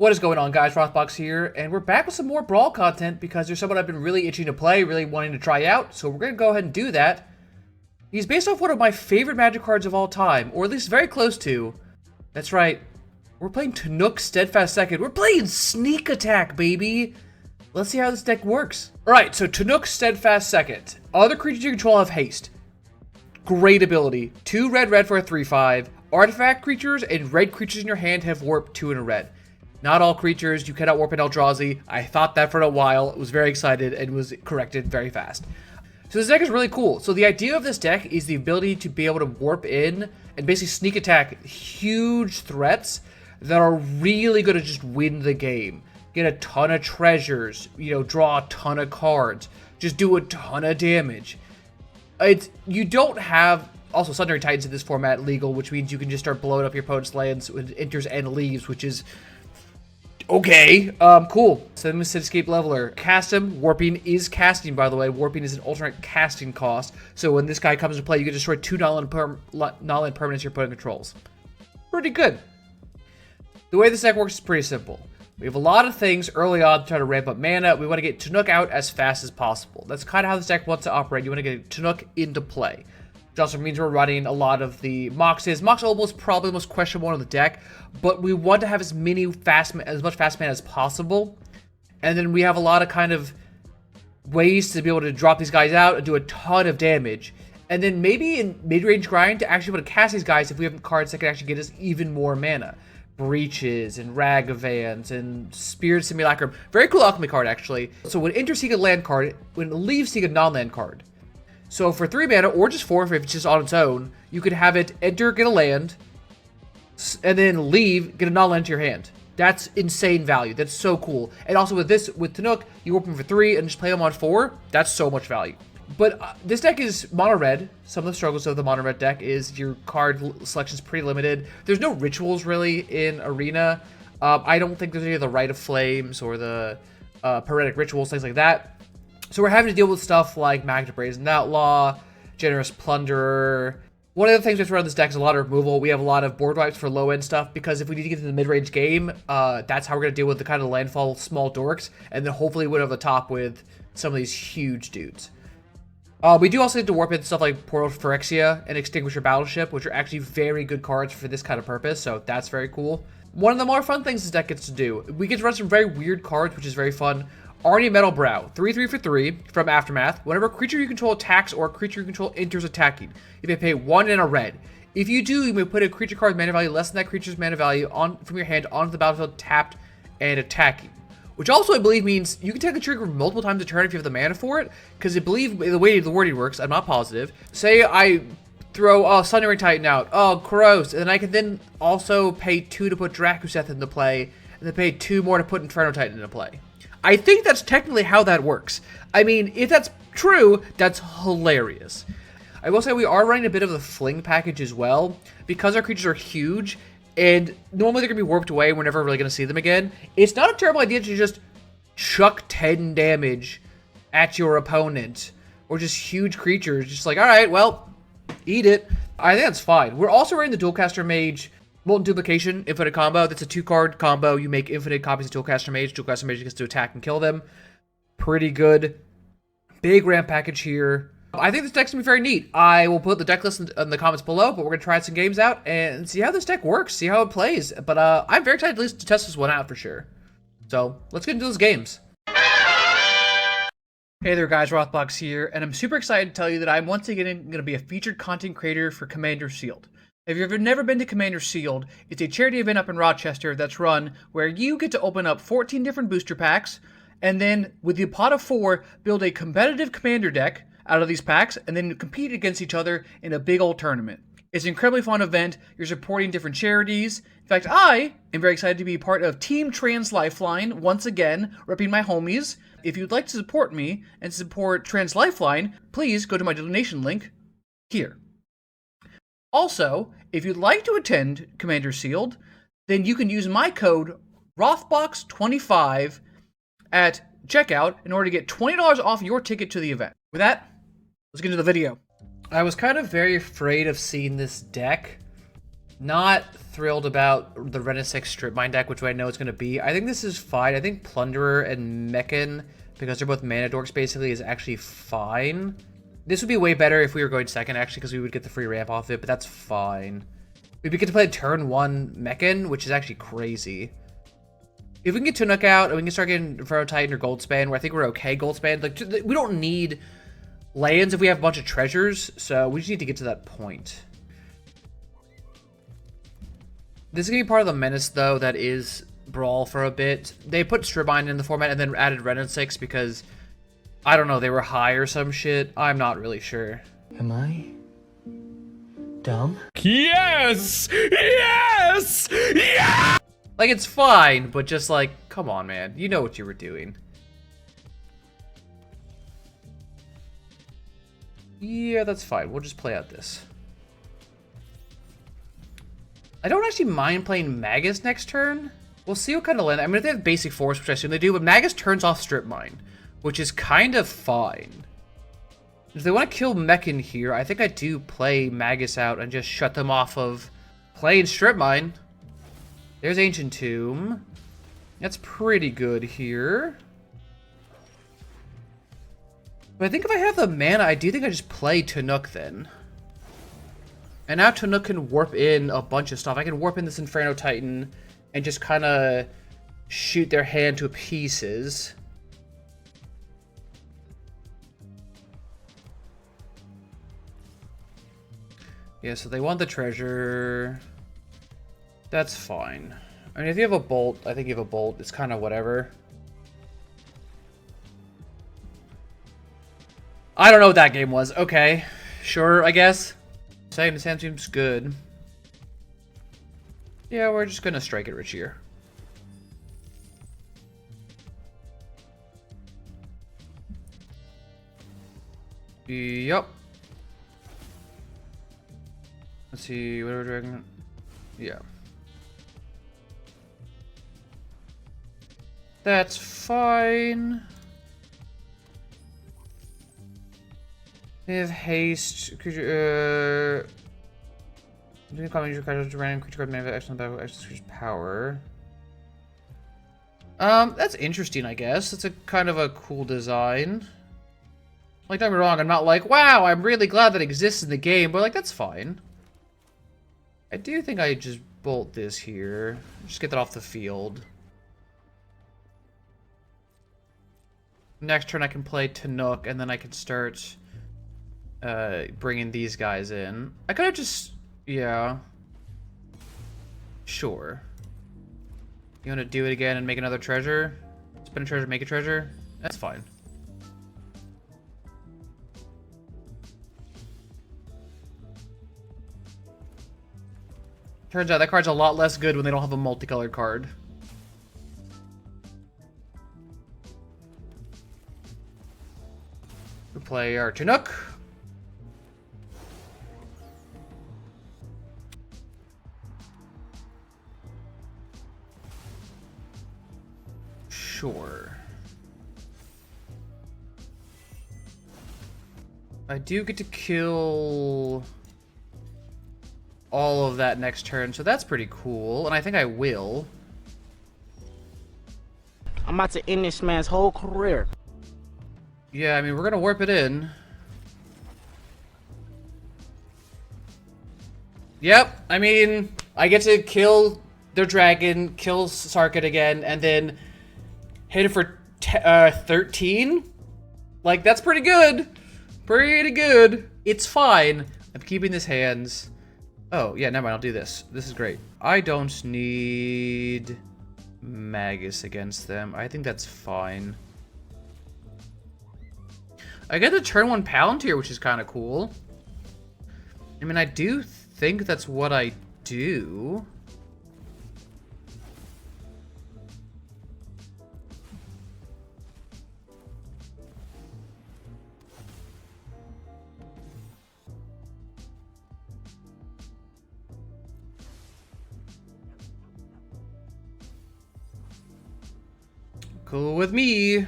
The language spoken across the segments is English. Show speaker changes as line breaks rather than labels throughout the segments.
What is going on, guys? Rothbox here, and we're back with some more Brawl content because there's someone I've been really itching to play, really wanting to try out, so we're going to go ahead and do that. He's based off one of my favorite Magic cards of all time, or at least very close to. That's right, we're playing Tannuk Steadfast second. We're playing Sneak Attack, baby! Let's see how this deck works. Alright, so Tannuk Steadfast second. Other creatures you control have haste. Great ability. 2 red for a 3/5. Artifact creatures and red creatures in your hand have warp 2 and a red. Not all creatures, you cannot warp an Eldrazi. I thought that for a while, was very excited, and was corrected very fast. So this deck is really cool. So the idea of this deck is the ability to be able to warp in and basically sneak attack huge threats that are really going to just win the game. Get a ton of treasures, draw a ton of cards, just do a ton of damage. You don't have, also Sundering Titans in this format legal, which means you can just start blowing up your opponent's lands when it enters and leaves, which is okay, cool. Send him a Cityscape Leveler. Cast him. Warping is casting, by the way. Warping is an alternate casting cost. So when this guy comes to play, you can destroy 2 non-land permanents your opponent controls. Pretty good. The way this deck works is pretty simple. We have a lot of things early on to try to ramp up mana. We want to get Tannuk out as fast as possible. That's kind of how this deck wants to operate. You want to get Tannuk into play. Which also means we're running a lot of the Moxes. Mox Opal is probably the most questionable one on the deck, but we want to have as much fast mana as possible. And then we have a lot of kind of ways to be able to drop these guys out and do a ton of damage. And then maybe in mid-range grind to actually be able to cast these guys if we have cards that can actually get us even more mana. Breaches and Ragavans and Spirit Simulacrum. Very cool alchemy card, actually. So when it enters, seek a land card. When it leaves, seek a non-land card. So for 3 mana, or just 4 if it's just on its own, you could have it enter, get a land, and then leave, get a non-land to your hand. That's insane value. That's so cool. And also with Tannuk, you open for 3 and just play them on 4. That's so much value. But this deck is mono red. Some of the struggles of the mono red deck is your card selection is pretty limited. There's no rituals really in Arena. I don't think there's any of the Rite of Flames or the Paretic Rituals, things like that. So we're having to deal with stuff like Magna Brazen Outlaw, Generous Plunderer. One of the things we have to run this deck is a lot of removal. We have a lot of board wipes for low-end stuff, because if we need to get to the mid-range game, that's how we're going to deal with the kind of landfall small dorks, and then hopefully win over the top with some of these huge dudes. We do also need to warp in stuff like Portal Phyrexia and Extinguisher Battleship, which are actually very good cards for this kind of purpose, so that's very cool. One of the more fun things this deck gets to do, we get to run some very weird cards, which is very fun. Arnie Metal Brow, 3/3 for 3 from Aftermath. Whenever a creature you control attacks or a creature you control enters attacking, you may pay 1 and a red. If you do, you may put a creature card mana value less than that creature's mana value from your hand onto the battlefield tapped and attacking. Which also, I believe, means you can take the trigger multiple times a turn if you have the mana for it, because I believe the way the wording works, I'm not positive. Say I throw Sundering Titan out, gross, and then I can then also pay 2 to put Drakuseth into play, and then pay 2 more to put Inferno Titan into play. I think that's technically how that works. I mean, if that's true, that's hilarious. I will say we are running a bit of the Fling package as well, because our creatures are huge, and normally they're going to be warped away. We're never really going to see them again. It's not a terrible idea to just chuck 10 damage at your opponent, or just huge creatures. Just like, alright, well, eat it. I think that's fine. We're also running the Dualcaster Mage Molten Duplication Infinite combo. That's a 2-card combo. You make infinite copies of Dualcaster Mage. Dualcaster Mage gets to attack and kill them. Pretty good. Big ramp package here. I think this deck's going to be very neat. I will put the deck list in the comments below, but we're going to try some games out and see how this deck works, see how it plays. But I'm very excited at least to test this one out for sure. So let's get into those games. Hey there guys, Rothbox here, and I'm super excited to tell you that I'm once again going to be a featured content creator for Commander Sealed. If you've never been to Commander Sealed, it's a charity event up in Rochester that's run where you get to open up 14 different booster packs, and then with the pot of 4, build a competitive Commander deck out of these packs, and then compete against each other in a big old tournament. It's an incredibly fun event. You're supporting different charities. In fact, I am very excited to be part of Team Trans Lifeline, once again, repping my homies. If you'd like to support me and support Trans Lifeline, please go to my donation link here. Also, if you'd like to attend Commander Sealed, then you can use my code ROTHBOX25 at checkout in order to get $20 off your ticket to the event. With that, let's get into the video. I was kind of very afraid of seeing this deck Not thrilled about the Renaissance strip mine deck, which I know it's going to be. I think this is fine. I think Plunderer and Mechan, because they're both mana dorks basically, is actually fine. This would be way better if we were going second, actually, because we would get the free ramp off it, but that's fine. We get to play turn 1 Mechan, which is actually crazy. If we can get Tannuk out, and we can start getting Inferno Titan or Goldspan, where I think we're okay Goldspan. Like, we don't need lands if we have a bunch of treasures, so we just need to get to that point. This is going to be part of the menace, though, that is Brawl for a bit. They put strip mine in the format and then added Renaissance because, I don't know, they were high or some shit. I'm not really sure.
Am I dumb?
Yes! Yes! Yeah!
Like, it's fine, but just like, come on, man. You know what you were doing. Yeah, that's fine. We'll just play out this. I don't actually mind playing Magus next turn. We'll see what kind of land. I mean, if they have basic force, which I assume they do, but Magus turns off strip mine, which is kind of fine. If they want to kill Mechan here, I think I do play Magus out and just shut them off of playing strip mine. There's Ancient Tomb. That's pretty good here. But I think if I have the mana, I do think I just play Tannuk then. And now Tannuk can warp in a bunch of stuff. I can warp in this Inferno Titan and just kind of shoot their hand to pieces. Yeah, so they want the treasure. That's fine. I mean, if you have a bolt, I think you have a bolt. It's kind of whatever. I don't know what that game was. Okay. Sure, I guess. Saying this hand seems good. Yeah, we're just gonna strike it rich here. Yup. Let's see, whatever dragon. Yeah. That's fine. They have haste. Creature, you can call your card to random creature card manifest excellent battle excellent creature's power. That's interesting, I guess. It's a kind of a cool design. Like, don't get me wrong, I'm not like, wow, I'm really glad that exists in the game, but like, that's fine. I do think I just bolt this here. Just get that off the field. Next turn I can play Tannuk, and then I can start bringing these guys in. I could have just, yeah. Sure. You want to do it again and make another treasure? Spin a treasure, make a treasure? That's fine. Turns out that card's a lot less good when they don't have a multicolored card. We play our Tannuk. Sure. I do get to kill all of that next turn, so that's pretty cool, and I think I will.
I'm about to end this man's whole career.
Yeah, I mean, we're gonna warp it in. Yep, I mean, I get to kill their dragon, kill Sarkit again, and then hit it for 13? Like, that's pretty good. Pretty good. It's fine. I'm keeping this hands. Oh, yeah, never mind, I'll do this. This is great. I don't need Magus against them. I think that's fine. I get the turn 1 Palantir, which is kind of cool. I mean, I do think that's what I do. Cool with me.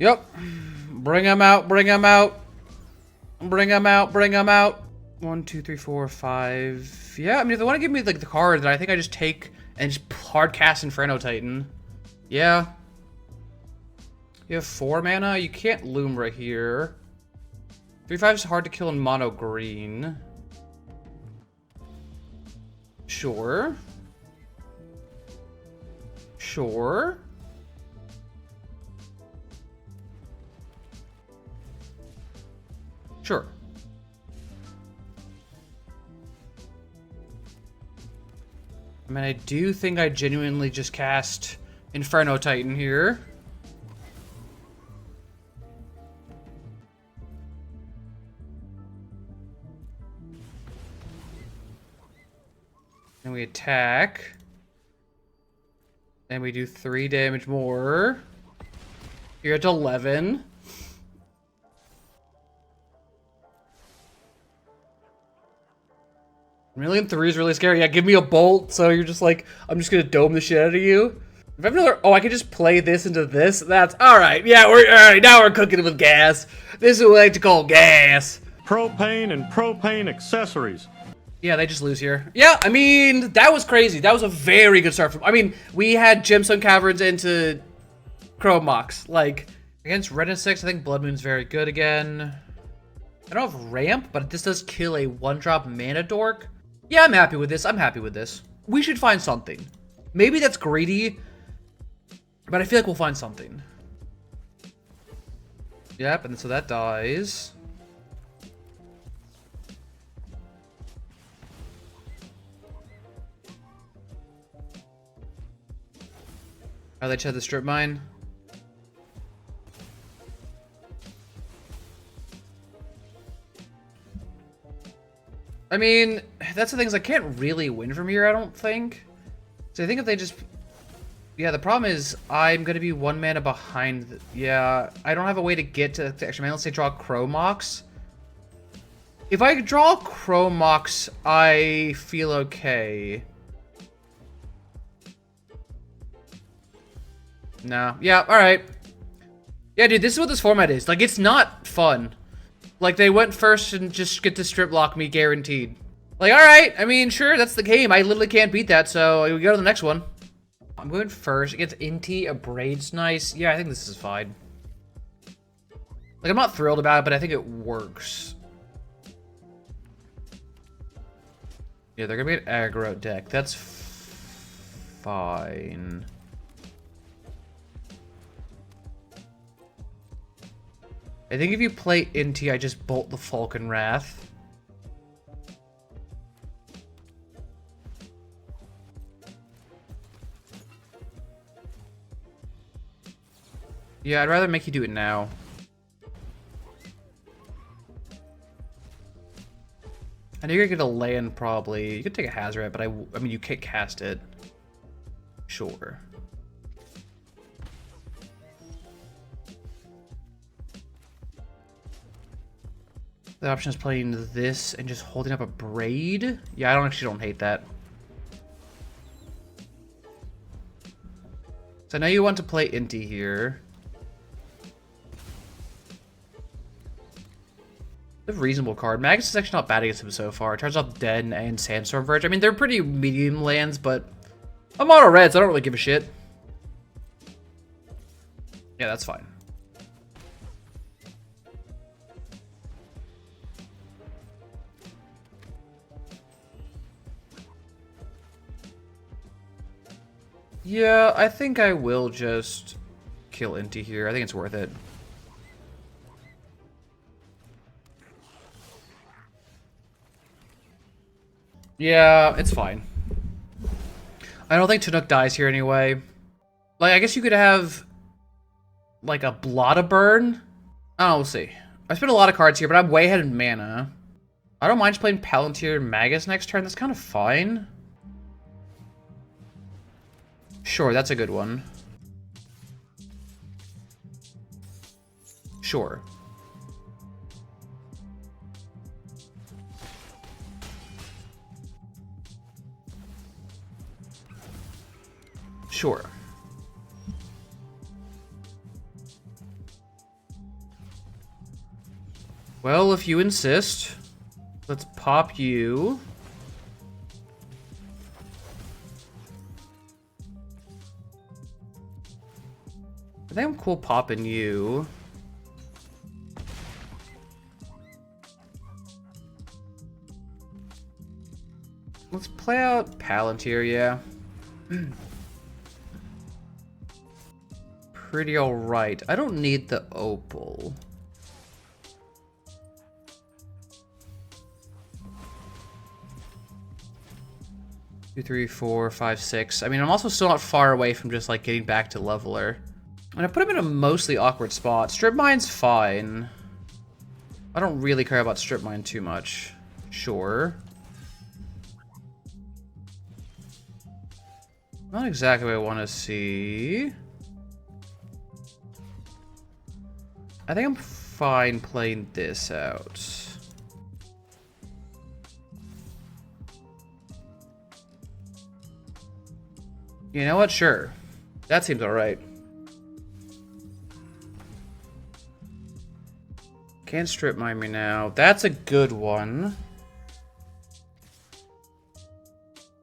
Yep. Bring him out, bring him out. Bring him out, bring him out. 1, 2, 3, 4, 5. Yeah, I mean, if they want to give me like the card, then I think I just take and just hard cast Inferno Titan. Yeah. You have 4 mana. You can't loom right here. 3/5 is hard to kill in mono green. Sure. Sure. Sure. I mean, I do think I genuinely just cast Inferno Titan here. Then we attack. Then we do 3 damage more. You're at 11. Million 3 is really scary. Yeah, give me a bolt, so you're just like, I'm just gonna dome the shit out of you. If I have another, oh, I can just play this into this. That's all right. Yeah, all right. Now we're cooking with gas. This is what I like to call gas.
Propane and propane accessories.
Yeah, they just lose here. Yeah, I mean, that was crazy. That was a very good start. I mean, we had Gemstone Caverns into Chrome Mox. Like, against Red and 6, I think Blood Moon's very good again. I don't have Ramp, but this does kill a 1-drop Mana Dork. Yeah, I'm happy with this. I'm happy with this. We should find something. Maybe that's greedy, but I feel like we'll find something. Yep, and so that dies. Oh, they had the strip mine. I mean, that's the thing is I can't really win from here, I don't think. So I think if they just... Yeah, the problem is I'm going to be 1 mana behind. Yeah, I don't have a way to get to the extra mana. Let's say draw Chromox. If I draw Chromox, I feel okay. No. Yeah, alright. Yeah, dude, this is what this format is. Like, it's not fun. Like, they went first and just get to strip lock me guaranteed. Like, alright, I mean, sure, that's the game. I literally can't beat that, so we go to the next one. I'm going first. Against Inti, a Braid's nice. Yeah, I think this is fine. Like, I'm not thrilled about it, but I think it works. Yeah, they're gonna be an aggro deck. That's fine. I think if you play Inti, I just bolt the Falcon Wrath. Yeah, I'd rather make you do it now. I know you're gonna get a land probably. You could take a Hazoret, but I mean, you can't cast it. Sure. The option is playing this and just holding up a Braid. Yeah, I actually don't hate that. So I know you want to play Inti here. A reasonable card. Magus is actually not bad against him so far. It turns off Den and Sandstorm Verge. I mean, they're pretty medium lands, but I'm mono red, so I don't really give a shit. Yeah, that's fine. Yeah, I think I will just kill Inti here. I think it's worth it. Yeah, it's fine. I don't think Tannuk dies here anyway. Like, I guess you could have, like, a Blotta Burn? Oh, we'll see. I spent a lot of cards here, but I'm way ahead in mana. I don't mind just playing Palantir Magus next turn. That's kind of fine. Sure, that's a good one. Sure. Sure. Well, if you insist, let's pop you. I think I'm cool popping you. Let's play out Palantir, yeah. Pretty alright. I don't need the opal. Two, three, four, five, six. I mean, I'm also still not far away from just like getting back to leveler. And I put him in a mostly awkward spot. Strip mine's fine. I don't really care about strip mine too much. Sure. Not exactly what I want to see. I think I'm fine playing this out. You know what? Sure. That seems alright. Can't strip mine me now. That's a good one.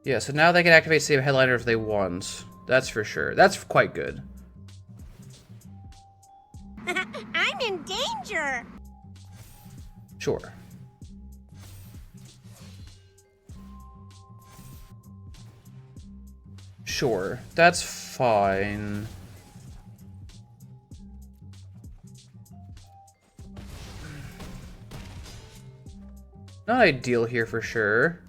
Yeah, so now they can activate Save Headliner if they want. That's for sure. That's quite good.
I'm in danger!
Sure. Sure. That's fine. Not ideal here for sure.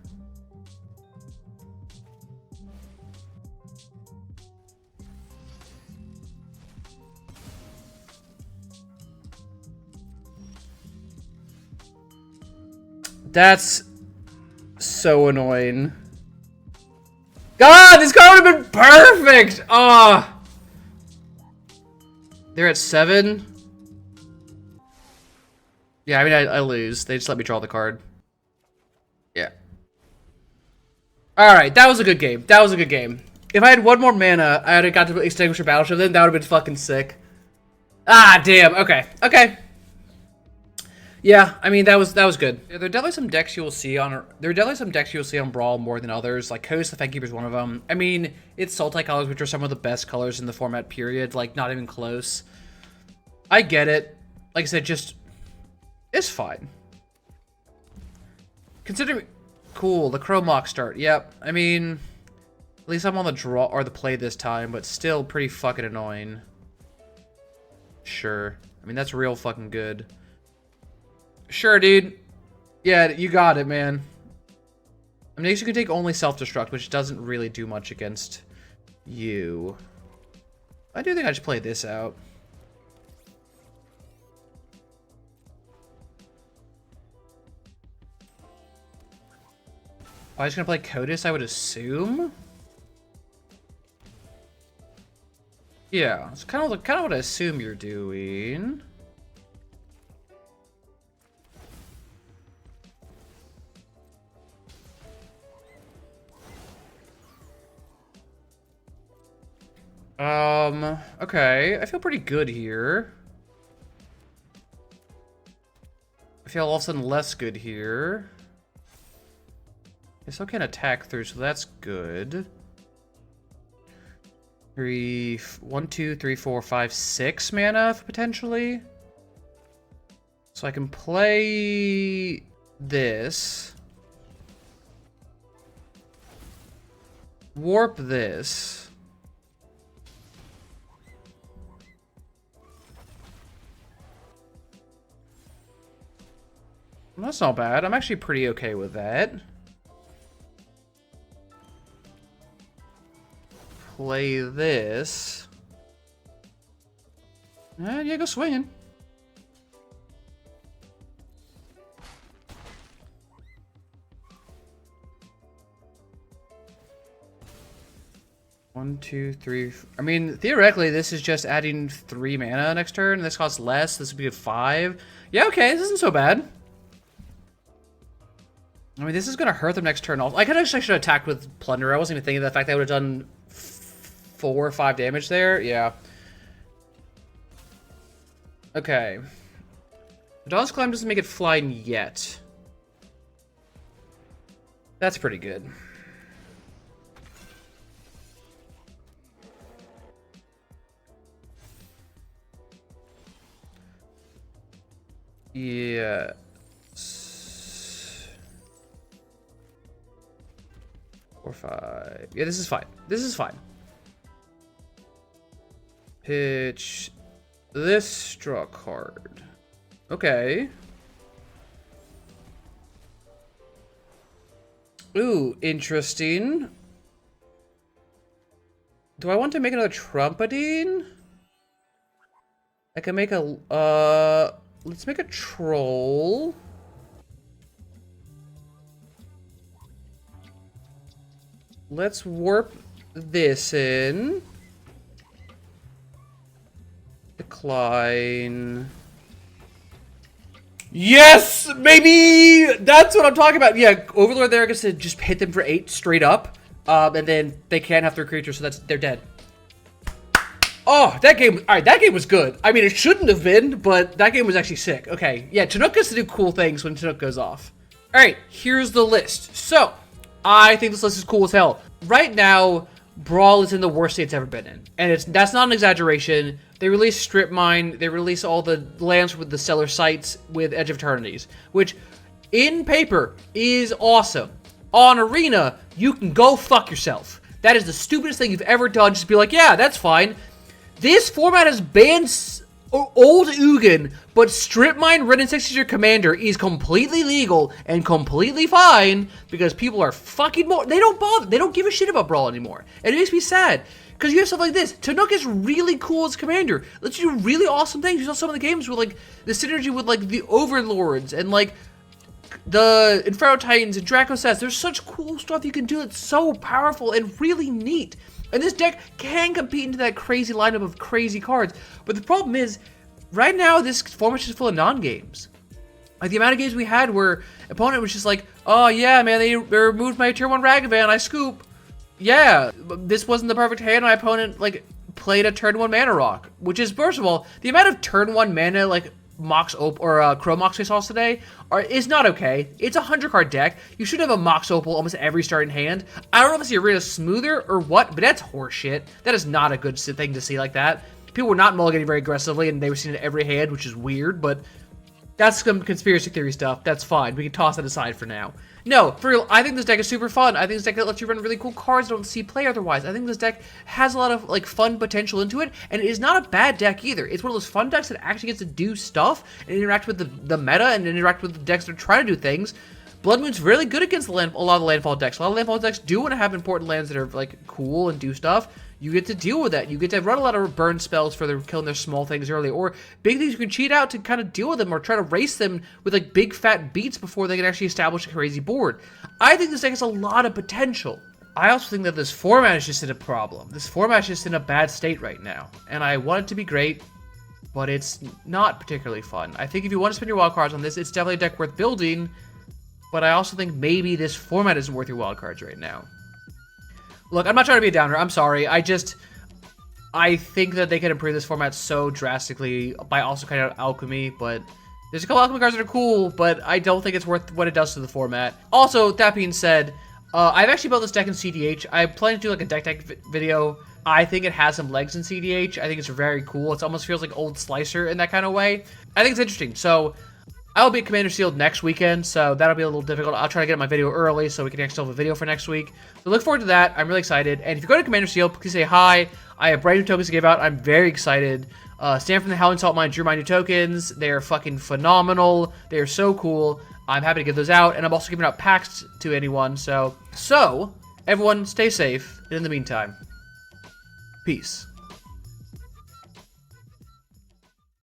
That's so annoying. God, this card would have been perfect! Ah! They're at 7. Yeah, I mean, I lose. They just let me draw the card. Yeah. Alright, that was a good game. That was a good game. If I had one more mana, I would have got to Extinguisher Battleship, then that would have been fucking sick. Ah, damn. Okay. Okay. Yeah, I mean, that was good. There are definitely some decks you will see on Brawl more than others. Like Coast the Fenkeeper is one of them. I mean, it's Sultai colors, which are some of the best colors in the format, period. Like, not even close. I get it. Like I said, just... it's fine. Considering... Cool, the Chromlock start. Yep, I mean... At least I'm on the draw or the play this time, but still pretty fucking annoying. Sure. I mean, that's real fucking good. Sure, dude. Yeah, you got it, man. I mean, you can take only self-destruct, which doesn't really do much against you. I do think I should play this out. I was gonna play Codis, I would assume. Yeah, it's kind of what I assume you're doing. Okay. I feel pretty good here. I feel all of a sudden less good here. I still can't attack through, so that's good. 1, 2, 3, 4, 5, 6 mana, potentially. So I can play this. Warp this. That's not bad. I'm actually pretty okay with that. Play this. And yeah, go swinging. One, two, three. I mean, theoretically, this is just adding 3 mana next turn. This costs less. This would be a 5. Yeah, okay. This isn't so bad. I mean, this is going to hurt them next turn. I could actually should have attacked with Plunder. I wasn't even thinking of the fact that I would have done 4 or 5 damage there. Yeah. Okay. Dawn's Climb doesn't make it flying yet. That's pretty good. Yeah. 4, 5. Yeah, this is fine. This is fine. Pitch this straw card. Okay. Ooh, interesting. Do I want to make another Trumpetine? I can make a, let's make a troll. Let's warp this in. Decline. Yes, baby! That's what I'm talking about. Yeah, Overlord there gets to just hit them for 8 straight up. And then they can't have their creatures, so they're dead. Oh, that game, alright, that game was good. I mean, it shouldn't have been, but that game was actually sick. Okay, yeah, Tannuk gets to do cool things when Tannuk goes off. Alright, here's the list. So, I think this list is cool as hell. Right now, Brawl is in the worst state it's ever been in. And that's not an exaggeration. They release Strip Mine, they release all the lands with the stellar sites with Edge of Eternities, which, in paper, is awesome. On Arena, you can go fuck yourself. That is the stupidest thing you've ever done, just be like, yeah, that's fine. This format has banned old Ugin, but Strip Mine Red and 6 Commander is completely legal and completely fine because people are fucking more. They don't bother. They don't give a shit about Brawl anymore. And it makes me sad because you have stuff like this. Tannuk is really cool as Commander. Lets you do really awesome things. You saw some of the games with like the synergy with like the Overlords and like the Inferno Titans and Draco sets. There's such cool stuff you can do that's so powerful and really neat. And this deck can compete into that crazy lineup of crazy cards. But the problem is, right now, this format is just full of non-games. Like, the amount of games we had where opponent was just like, oh, yeah, man, they removed my Tier 1 Ragavan, I scoop. Yeah, this wasn't the perfect hand, my opponent, like, played a Turn 1 Mana Rock. Which is, first of all, the amount of Turn 1 mana, like, Mox Opal or Crow Mox we saw today is not okay. It's a 100-card deck. You should have a Mox Opal almost every starting hand. I don't know if it's the arena smoother or what, but that's horseshit. That is not a good thing to see like that. People were not mulliganing very aggressively, and they were seeing it every hand, which is weird, but that's some conspiracy theory stuff. That's fine. We can toss that aside for now. No, for real, I think this deck is super fun. I think this deck that lets you run really cool cards don't see play otherwise. I think this deck has a lot of like fun potential into it, and it is not a bad deck either. It's one of those fun decks that actually gets to do stuff and interact with the meta and interact with the decks that are trying to do things. Blood Moon's really good against a lot of the landfall decks. A lot of landfall decks do want to have important lands that are like cool and do stuff. You get to deal with that. You get to run a lot of burn spells for killing their small things early, or big things you can cheat out to kind of deal with them, or try to race them with like big fat beats before they can actually establish a crazy board. I think this deck has a lot of potential. I also think that this format is just in a problem. This format is just in a bad state right now, and I want it to be great, but it's not particularly fun. I think if you want to spend your wild cards on this, it's definitely a deck worth building, but I also think maybe this format isn't worth your wild cards right now. Look, I'm not trying to be a downer. I'm sorry. I think that they could improve this format so drastically by also kind of alchemy, but there's a couple alchemy cards that are cool, but I don't think it's worth what it does to the format. Also, that being said, I've actually built this deck in cEDH. I plan to do like a deck video. I think it has some legs in cEDH. I think it's very cool. It almost feels like old Slicer in that kind of way. I think it's interesting. So I'll be at Commander Sealed next weekend, so that'll be a little difficult. I'll try to get my video early so we can actually have a video for next week. So look forward to that. I'm really excited. And if you go to Commander Sealed, please say hi. I have brand new tokens to give out. I'm very excited. Stand from the Howling Salt Mine drew my new tokens. They are fucking phenomenal. They are so cool. I'm happy to give those out. And I'm also giving out packs to anyone. So everyone stay safe. And in the meantime, peace.